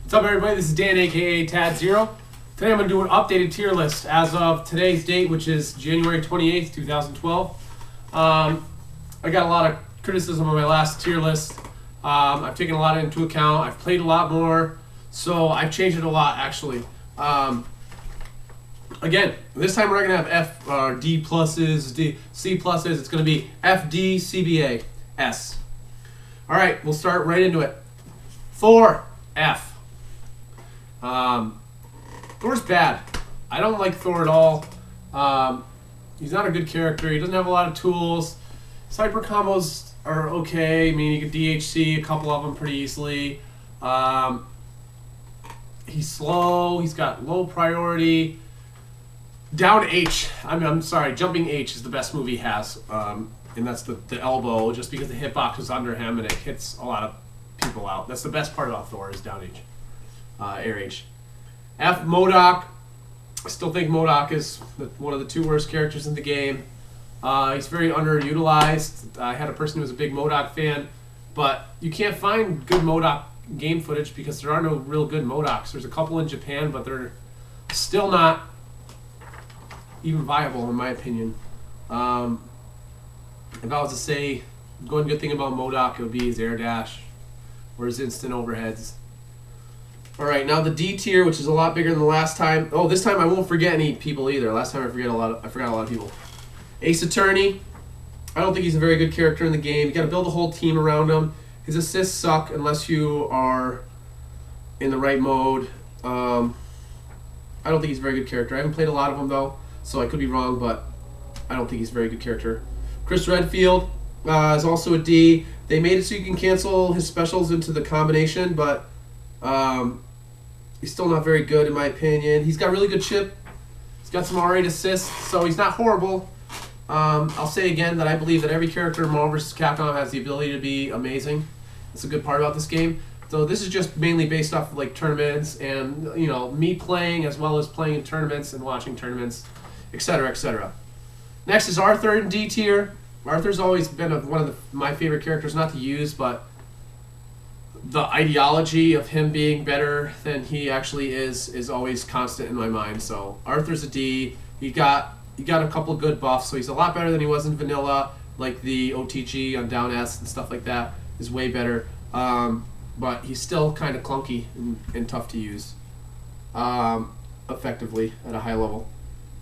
What's up, everybody? This is Dan, aka Tad0. Today I'm going to do an updated tier list as of today's date, which is January 28th, 2012. I got a lot of criticism on my last tier list. I've taken a lot into account. I've played a lot more, so I've changed it a lot, actually. Again, this time we're not going to have F, D pluses, C pluses. It's going to be F, D, C, B, A, S. All right, we'll start right into it. Thor, F. Thor's bad. I don't like Thor at all. He's not a good character. He doesn't have a lot of tools. Cyber combos are okay. I mean, you could DHC a couple of them pretty easily. He's slow. He's got low priority. Down H. I'm sorry. Jumping H is the best move he has. And that's the elbow, just because the hitbox is under him and it hits a lot of people out. That's the best part about Thor is down H. Air H. F, MODOK. I still think MODOK is one of the two worst characters in the game. He's very underutilized. I had a person who was a big MODOK fan, but you can't find good MODOK game footage because there are no real good MODOKs. There's a couple in Japan, but they're still not even viable in my opinion. If I was to say one good thing about MODOK, it would be his air dash or his instant overheads. Alright, now the D tier, which is a lot bigger than the last time. Oh, this time I won't forget any people either. Last time I forgot a lot of people. Ace Attorney. I don't think he's a very good character in the game. You gotta build a whole team around him. His assists suck unless you are in the right mode. I don't think he's a very good character. I haven't played a lot of them though, so I could be wrong, but I don't think he's a very good character. Chris Redfield is also a D. They made it so you can cancel his specials into the combination, but he's still not very good in my opinion. He's got really good chip. He's got some alright assists, so he's not horrible. I'll say again that I believe that every character in Marvel vs. Capcom has the ability to be amazing. That's a good part about this game. So this is just mainly based off of like tournaments and me playing as well as playing in tournaments and watching tournaments, etc., etc. Next is Arthur in D tier. Arthur's always been one of my favorite characters, not to use, but the ideology of him being better than he actually is always constant in my mind. So Arthur's a D. He got a couple of good buffs, so he's a lot better than he was in vanilla, like the OTG on down S and stuff like that is way better. But he's still kind of clunky and tough to use effectively at a high level.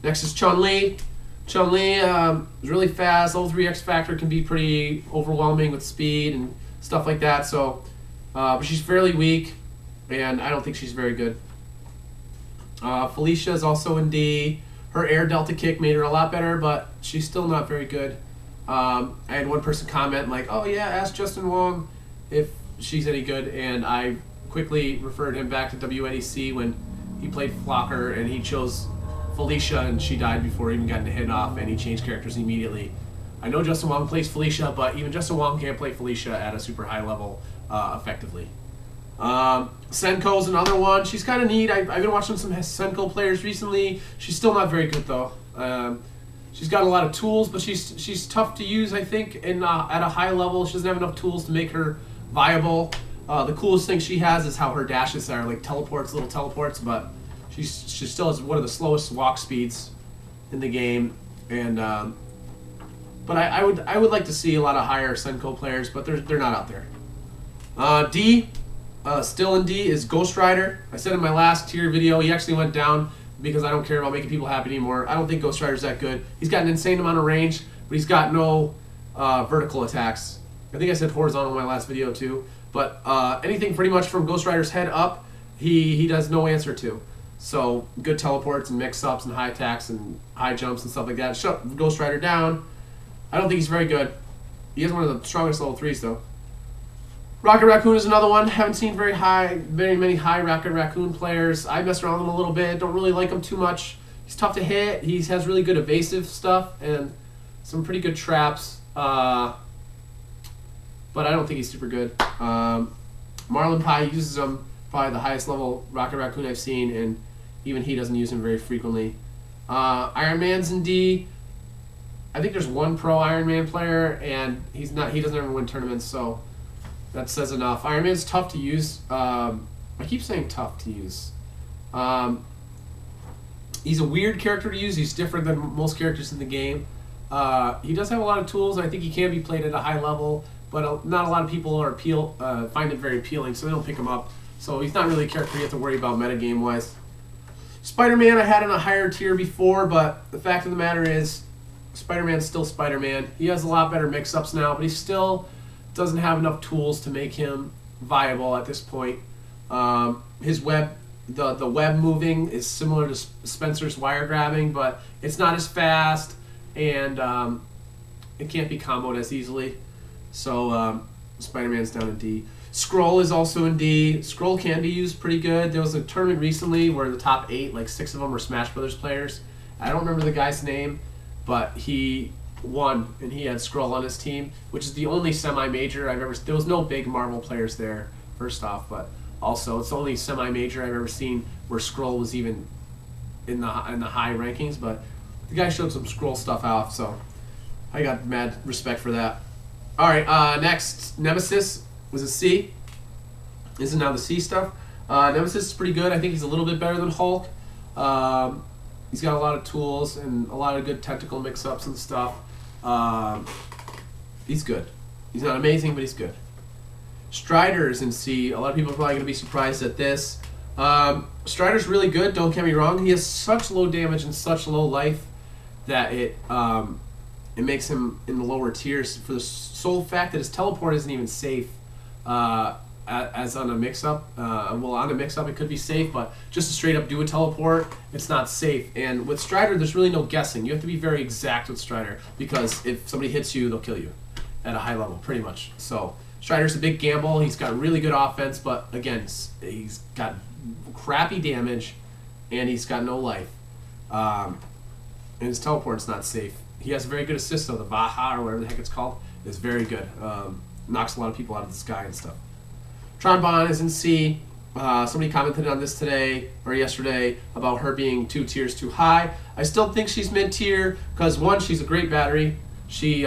Next is Chun-Li. Chun-Li is really fast. Level 3 X Factor can be pretty overwhelming with speed and stuff like that. So, but she's fairly weak, and I don't think she's very good. Felicia is also in D. Her air delta kick made her a lot better, but she's still not very good. I had one person comment like, "Oh yeah, ask Justin Wong if she's any good," and I quickly referred him back to WNEC when he played Flocker and he chose Felicia and she died before even getting a hit off, and he changed characters immediately. I know Justin Wong plays Felicia, but even Justin Wong can't play Felicia at a super high level effectively. Senko's another one. She's kind of neat. I've been watching some Senko players recently. She's still not very good though. She's got a lot of tools, but she's tough to use, I think, at a high level. She doesn't have enough tools to make her viable. The coolest thing she has is how her dashes are like teleports, little teleports, but she still has one of the slowest walk speeds in the game. And but I would like to see a lot of higher Senko players, but they're not out there. D, still in D is Ghost Rider. I said in my last tier video, he actually went down because I don't care about making people happy anymore. I don't think Ghost Rider's that good. He's got an insane amount of range, but he's got no vertical attacks. I think I said horizontal in my last video too. But anything pretty much from Ghost Rider's head up, he does no answer to. So good teleports and mix-ups and high attacks and high jumps and stuff like that. Shut Ghost Rider down. I don't think he's very good. He has one of the strongest level 3s though. Rocket Raccoon is another one. Haven't seen very many high Rocket Raccoon players. I mess around with him a little bit. Don't really like him too much. He's tough to hit. He has really good evasive stuff and some pretty good traps. But I don't think he's super good. Marlon Pie uses him, probably the highest level Rocket Raccoon I've seen, and even he doesn't use him very frequently. Iron Man's in D. I think there's one pro Iron Man player, and he doesn't ever win tournaments, so that says enough. Iron Man's tough to use. I keep saying tough to use. He's a weird character to use. He's different than most characters in the game. He does have a lot of tools. I think he can be played at a high level, but not a lot of people find it very appealing, so they don't pick him up. So he's not really a character you have to worry about metagame-wise. Spider-Man I had in a higher tier before, but the fact of the matter is Spider-Man's still Spider-Man. He has a lot better mix-ups now, but he still doesn't have enough tools to make him viable at this point. His web, the web moving is similar to Spencer's wire grabbing, but it's not as fast, and it can't be comboed as easily. So Spider-Man's down in D. Skrull is also in D. Skrull can be used pretty good. There was a tournament recently where the top 8, like 6 of them were Smash Brothers players. I don't remember the guy's name, but he won, and he had Skrull on his team, which is the only semi-major I've ever. There was no big Marvel players there, first off, but also it's the only semi-major I've ever seen where Skrull was even in the high rankings. But the guy showed some Skrull stuff off, so I got mad respect for that. All right, next Nemesis was a C. This is now the C stuff. Nemesis is pretty good. I think he's a little bit better than Hulk. He's got a lot of tools and a lot of good tactical mix-ups and stuff. He's good. He's not amazing, but he's good. Strider is in C. A lot of people are probably going to be surprised at this. Strider's really good, don't get me wrong. He has such low damage and such low life that it makes him in the lower tiers for the sole fact that his teleport isn't even safe as on a mix-up. Well, on a mix-up it could be safe, but just to straight up do a teleport, it's not safe. And with Strider, there's really no guessing. You have to be very exact with Strider, because if somebody hits you, they'll kill you at a high level, pretty much. So Strider's a big gamble. He's got really good offense, but again, he's got crappy damage, and he's got no life. And his teleport's not safe. He has a very good assist, though. The Baja, or whatever the heck it's called, is very good. Knocks a lot of people out of the sky and stuff. Tron Bonne is in C. Somebody commented on this today or yesterday about her being 2 tiers too high. I still think she's mid-tier because, one, she's a great battery. She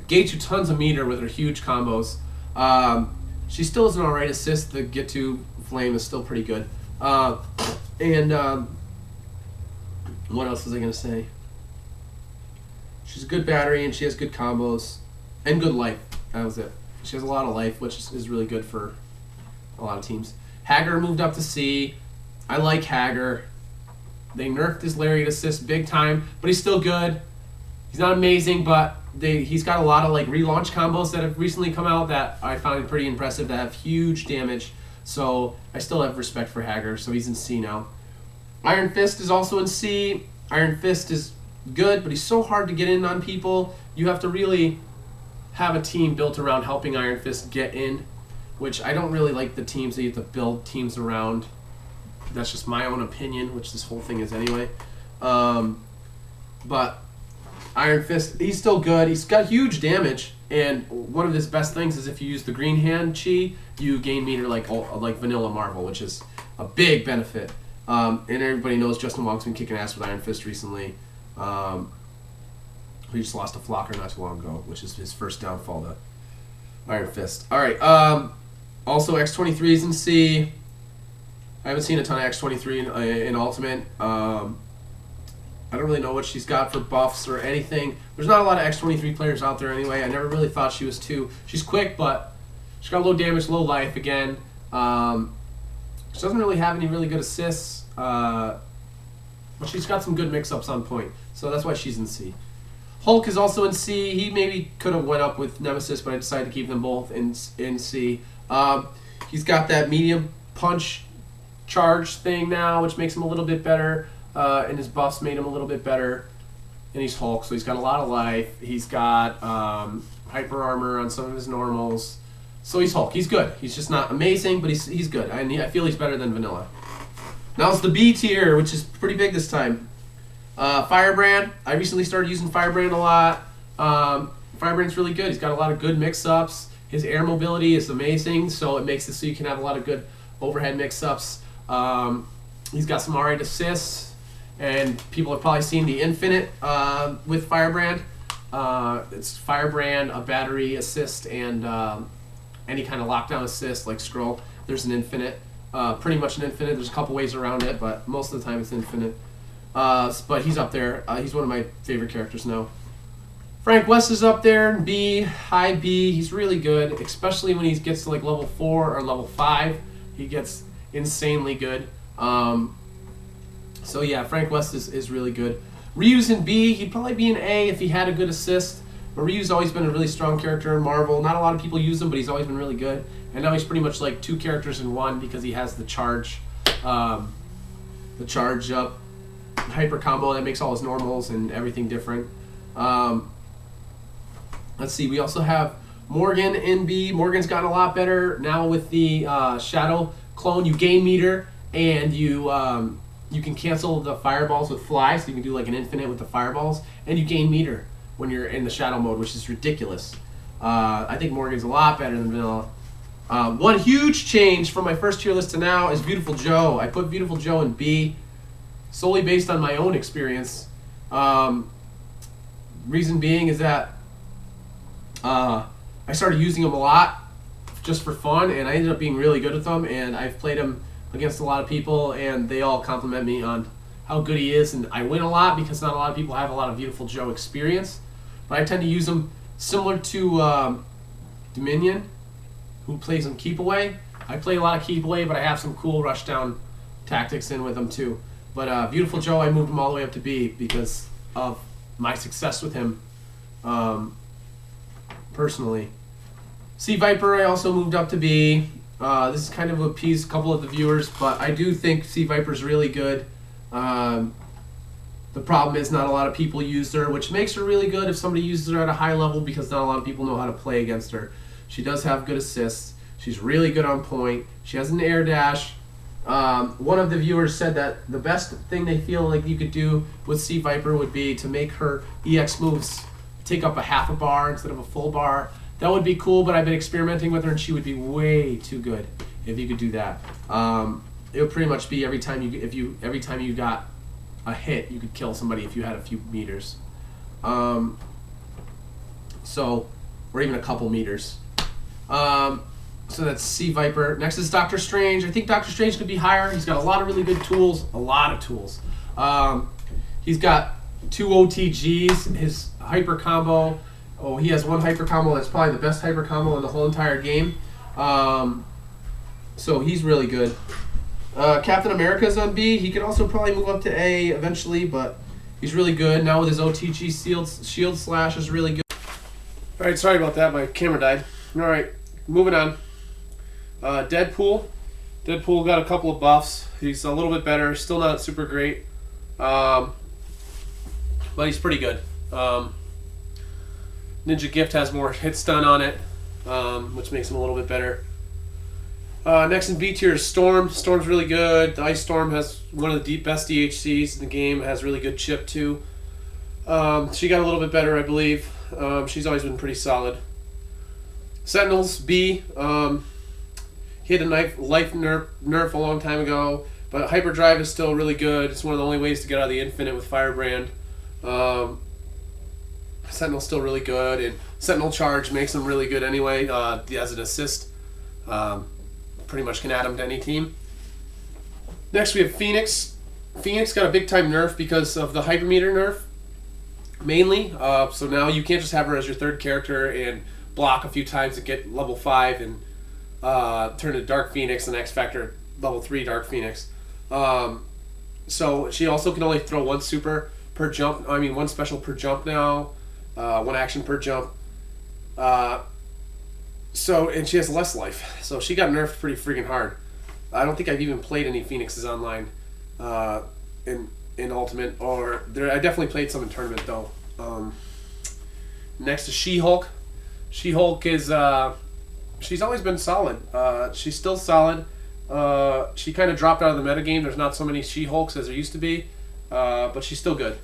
gates you tons of meter with her huge combos. She still is an alright assist. The Get To Flame is still pretty good. What else was I going to say? She's a good battery, and she has good combos and good life. That was it. She has a lot of life, which is really good for a lot of teams. Hager moved up to C. I like Hager. They nerfed his Lariat assist big time, but he's still good. He's not amazing, but he's got a lot of like relaunch combos that have recently come out that I found pretty impressive, that have huge damage. So I still have respect for Hager, so he's in C now. Iron Fist is also in C. Iron Fist is good, but he's so hard to get in on people. You have to really have a team built around helping Iron Fist get in, which I don't really like the teams that you have to build teams around. That's just my own opinion, which this whole thing is anyway. But Iron Fist, he's still good. He's got huge damage, and one of his best things is if you use the green hand chi, you gain meter like vanilla Marvel, which is a big benefit. And everybody knows Justin Wong's been kicking ass with Iron Fist recently. He just lost to Flocker not too long ago, which is his first downfall to Iron Fist. All right. Also, X23 is in C. I haven't seen a ton of X23 in Ultimate. I don't really know what she's got for buffs or anything. There's not a lot of X23 players out there anyway. I never really thought she was too. She's quick, but she's got low damage, low life again. She doesn't really have any really good assists, but she's got some good mix-ups on point. So that's why she's in C. Hulk is also in C. He maybe could have went up with Nemesis, but I decided to keep them both in C. He's got that medium punch charge thing now, which makes him a little bit better, and his buffs made him a little bit better. And he's Hulk, so he's got a lot of life. He's got hyper armor on some of his normals. So he's Hulk. He's good. He's just not amazing, but he's good. I feel he's better than Vanilla. Now it's the B tier, which is pretty big this time. Firebrand. I recently started using Firebrand a lot. Firebrand's really good. He's got a lot of good mix-ups. His air mobility is amazing, so it makes it so you can have a lot of good overhead mix-ups. He's got some alright assists, and people have probably seen the Infinite with Firebrand. It's Firebrand, a battery assist, and any kind of lockdown assist like Skrull. there's an infinite. Pretty much an infinite. There's a couple ways around it, but most of the time it's infinite. But he's up there. He's one of my favorite characters now. Frank West is up there, B, high B. He's really good, especially when he gets to like level 4 or level 5. He gets insanely good. So yeah, Frank West is really good. Ryu's in B. He'd probably be an A if he had a good assist. But Ryu's always been a really strong character in Marvel. Not a lot of people use him, but he's always been really good. And now he's pretty much like 2 characters in one because he has the charge up hyper combo that makes all his normals and everything different. Let's see, we also have Morgan in B. Morgan's gotten a lot better now with the Shadow clone. You gain meter and you can cancel the fireballs with fly, so you can do like an infinite with the fireballs, and you gain meter when you're in the Shadow mode, which is ridiculous. I think Morgan's a lot better than vanilla. One huge change from my first tier list to now is Beautiful Joe. I put Beautiful Joe in B solely based on my own experience. Reason being is that I started using him a lot just for fun, and I ended up being really good with them, and I've played him against a lot of people, and they all compliment me on how good he is, and I win a lot because not a lot of people have a lot of Beautiful Joe experience. But I tend to use him similar to Dominion, who plays him keep away. I play a lot of keep away, but I have some cool rush down tactics in with him too. But Beautiful Joe, I moved him all the way up to B because of my success with him personally. Sea Viper, I also moved up to B. This is kind of appeased a couple of the viewers, but I do think Sea Viper's really good. The problem is not a lot of people use her, which makes her really good if somebody uses her at a high level because not a lot of people know how to play against her. She does have good assists. She's really good on point. She has an air dash. One of the viewers said that the best thing they feel like you could do with Sea Viper would be to make her EX moves take up a half a bar instead of a full bar. That would be cool, but I've been experimenting with her and she would be way too good if you could do that. It would pretty much be every time you got a hit, you could kill somebody if you had a few meters. Or even a couple meters. So that's Sea Viper. Next is Doctor Strange. I think Doctor Strange could be higher. He's got a lot of really good tools. A lot of tools. He's got 2 OTGs. His hyper combo. Oh, he has one hyper combo that's probably the best hyper combo in the whole entire game. So he's really good. Captain America's on B. He could also probably move up to A eventually, but he's really good. Now with his OTG shield slash is really good. Alright, sorry about that. My camera died. Alright, moving on. Deadpool. Deadpool got a couple of buffs. He's a little bit better. Still not super great. But he's pretty good. Ninja Gift has more hit stun on it, which makes him a little bit better. Next in B tier is Storm. Storm's really good. The Ice Storm has one of the best DHCs in the game. Has really good chip too. She got a little bit better, I believe. She's always been pretty solid. Sentinels B. He had a life nerf a long time ago, but Hyperdrive is still really good. It's one of the only ways to get out of the Infinite with Firebrand. Sentinel's still really good, and Sentinel Charge makes him really good anyway as an assist. Pretty much can add him to any team. Next we have Phoenix. Phoenix got a big time nerf because of the Hypermeter nerf, mainly. So now you can't just have her as your third character and block a few times to get level 5 and turn to Dark Phoenix and X Factor level 3 Dark Phoenix. So she also can only throw one super per jump. I mean, one special per jump now. One action per jump. And she has less life. So she got nerfed pretty freaking hard. I don't think I've even played any Phoenixes online in Ultimate. I definitely played some in Tournament though. Next is She-Hulk. She-Hulk is she's always been solid. She's still solid. She kind of dropped out of the metagame. There's not so many She-Hulks as there used to be, but she's still good.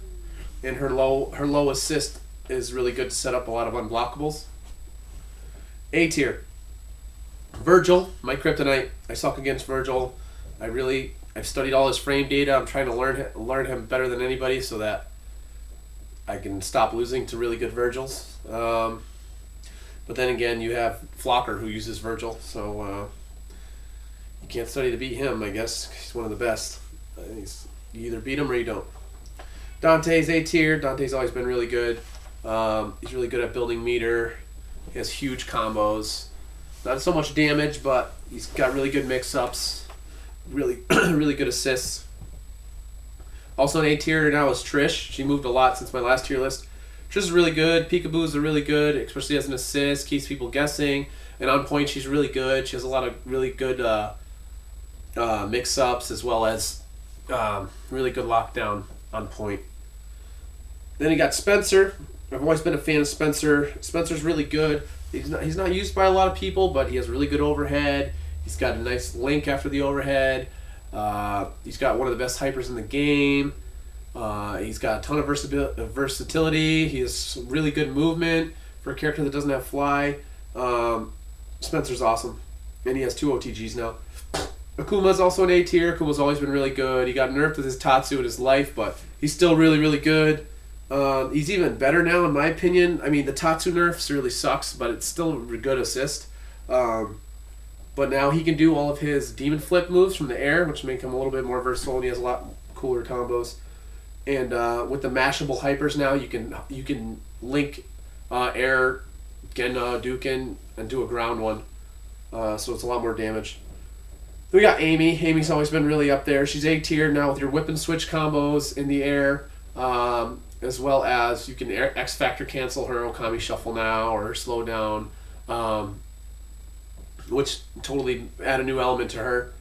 And her low assist is really good to set up a lot of unblockables. A tier. Virgil, my kryptonite. I suck against Virgil. I've studied all his frame data. I'm trying to learn him better than anybody so that I can stop losing to really good Virgils. But then again, you have Flocker who uses Virgil, so You can't study to beat him, I guess. He's one of the best. You either beat him or you don't. Dante's A tier. Dante's always been really good. He's really good at building meter. He has huge combos. Not so much damage, but he's got really good mix-ups. Really, really good assists. Also in A tier now is Trish. She moved a lot since my last tier list. Trish is really good. Peekaboos are really good, especially as an assist. Keeps people guessing. And on point, she's really good. She has a lot of really good mix-ups as well as really good lockdown on point. Then you got Spencer. I've always been a fan of Spencer. Spencer's really good. He's not used by a lot of people, but he has really good overhead. He's got a nice link after the overhead. He's got one of the best hypers in the game. He's got a ton of versatility. He has really good movement for a character that doesn't have fly. Spencer's awesome. And he has 2 OTGs now. Akuma's also an A tier. Akuma's always been really good. He got nerfed with his Tatsu in his life, but he's still really, really good. He's even better now, in my opinion. I mean, the Tatsu nerfs really sucks, but it's still a good assist. But now he can do all of his demon flip moves from the air, which make him a little bit more versatile, and he has a lot cooler combos. And with the mashable hypers now, you can link air, Genna, Dukin, and do a ground one. So it's a lot more damage. We got Amy. Amy's always been really up there. She's A tier now with your whip and switch combos in the air, as well as you can X Factor cancel her Okami Shuffle now or her slow down, which totally add a new element to her.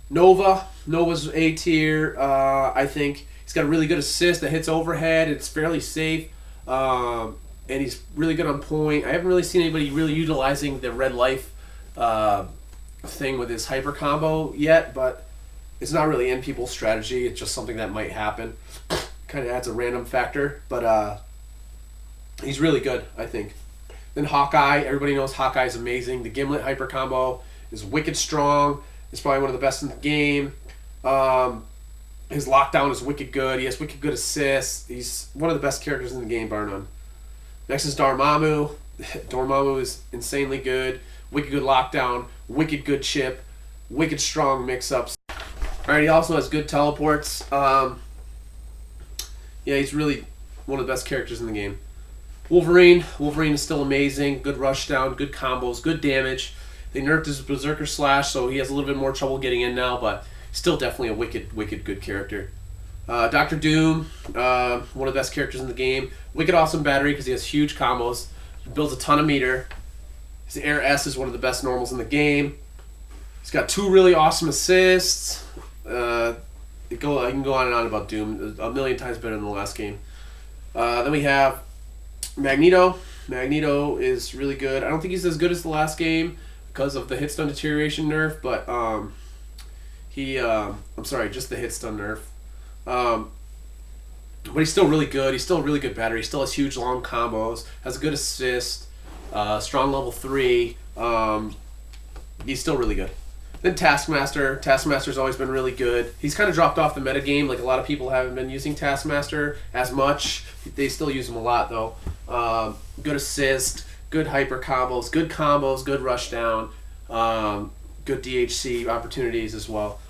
Nova's A tier. I think he's got a really good assist that hits overhead. It's fairly safe, and he's really good on point. I haven't really seen anybody really utilizing the red life thing with his hyper combo yet, but it's not really in people's strategy. It's just something that might happen. Kind of adds a random factor, but he's really good, I think. Then Hawkeye. Everybody knows Hawkeye is amazing. The Gimlet hyper combo is wicked strong. It's probably one of the best in the game. His lockdown is wicked good. He has wicked good assists. He's one of the best characters in the game, bar none. Next is Dormammu. Dormammu is insanely good. Wicked good lockdown. Wicked good chip. Wicked strong mix-ups. Alright, he also has good teleports. Yeah, he's really one of the best characters in the game. Wolverine is still amazing. Good rushdown, good combos, good damage. They nerfed his Berserker Slash, so he has a little bit more trouble getting in now, but still definitely a wicked good character. Dr. Doom, one of the best characters in the game. Wicked awesome battery because he has huge combos. He builds a ton of meter. His Air S is one of the best normals in the game. He's got 2 really awesome assists. I can go on and on about Doom. A million times better than the last game. Then we have Magneto. Magneto is really good. I don't think he's as good as the last game because of the hit stun deterioration nerf, but I'm sorry, just the hit stun nerf. But he's still really good. He's still a really good battery. He still has huge long combos. Has a good assist. Strong level 3. He's still really good. Then Taskmaster. Taskmaster's always been really good. He's kind of dropped off the metagame. Like, a lot of people haven't been using Taskmaster as much. They still use him a lot, though. Good assist, good hyper combos, good rushdown, good DHC opportunities as well.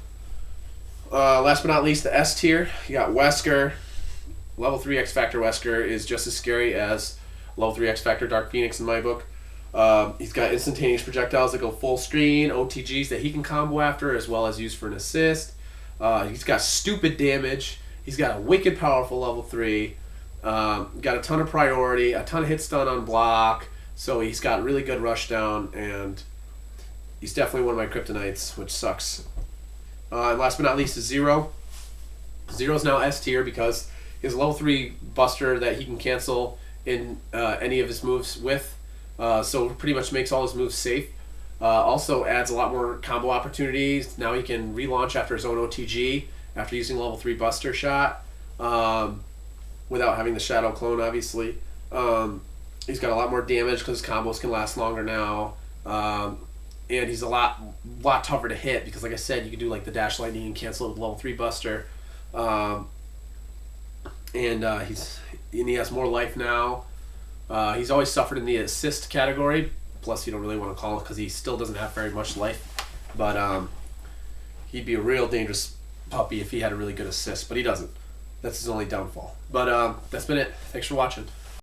Last but not least, the S tier. You got Wesker. Level 3 X Factor Wesker is just as scary as level 3 X Factor Dark Phoenix in my book. He's got instantaneous projectiles that go full screen, OTGs that he can combo after as well as use for an assist. He's got stupid damage. He's got a wicked powerful level 3. Got a ton of priority, a ton of hit stun on block. So he's got really good rushdown, and he's definitely one of my kryptonites, which sucks. And last but not least is Zero. Zero's now S tier because he has a level 3 buster that he can cancel in any of his moves with. So pretty much makes all his moves safe. Also adds a lot more combo opportunities. Now he can relaunch after his own OTG after using level 3 Buster Shot without having the Shadow Clone, obviously. He's got a lot more damage because his combos can last longer now. And he's a lot tougher to hit because, like I said, you can do like the Dash Lightning and cancel it with level 3 Buster. And he has more life now. He's always suffered in the assist category. Plus, you don't really want to call it because he still doesn't have very much life. But He'd be a real dangerous puppy if he had a really good assist, but he doesn't. That's his only downfall. But that's been it. Thanks for watching.